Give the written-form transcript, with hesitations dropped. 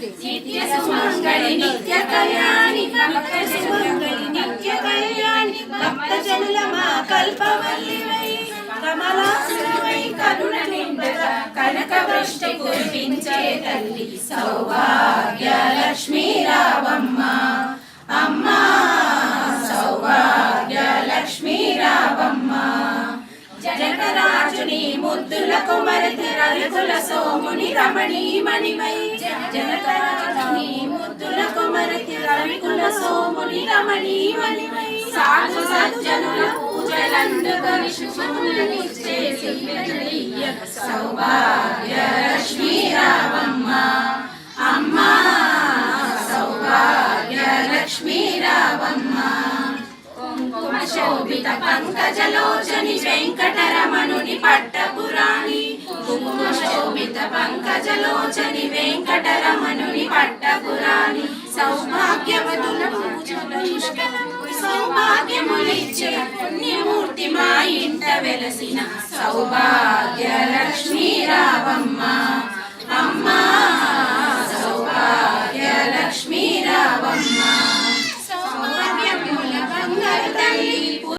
నిత్య సుమంగళి నిత్య కళ్యాణి భక్త సుమంగళి నిత్య కళ్యాణి భక్తజనుల మా కల్పవల్లివై కమలాసనమై కరుణ నిండగా కనక వృష్టి కురిపించే తల్లి సౌభాగ్య లక్ష్మీ రావమ్మ అమ్మా సౌభాగ్య లక్ష్మీ రావమ్మ జనకరాజుని ముద్దుల కుమరతి రవికుల సోముని రమణీమణివై జనకరాజుని ముద్దుల కుమరతి రవికుల సోముని రమణీమణివై సాధు సజ్జనుల పూజలందుకొని శుభములనిచ్చే సౌభాగ్య లక్ష్మీ రావమ్మ అమ్మా సౌభాగ్య లక్ష్మీ రావమ్మ కుంకుమ శోభిత పంకజలోచని వెంకటరమణుని పట్టపురాణి కుంకుమ శోభిత పంకజలోచని వెంకటరమణుని పట్టపురాణి సౌభాగ్యవతుల సౌభాగ్యములిచ్చే పుణ్యమూర్తి మా ఇంట వెలసిన సౌభాగ్య లక్ష్మీ రావమ్మ అమ్మా సౌభాగ్య లక్ష్మీ రావమ్మ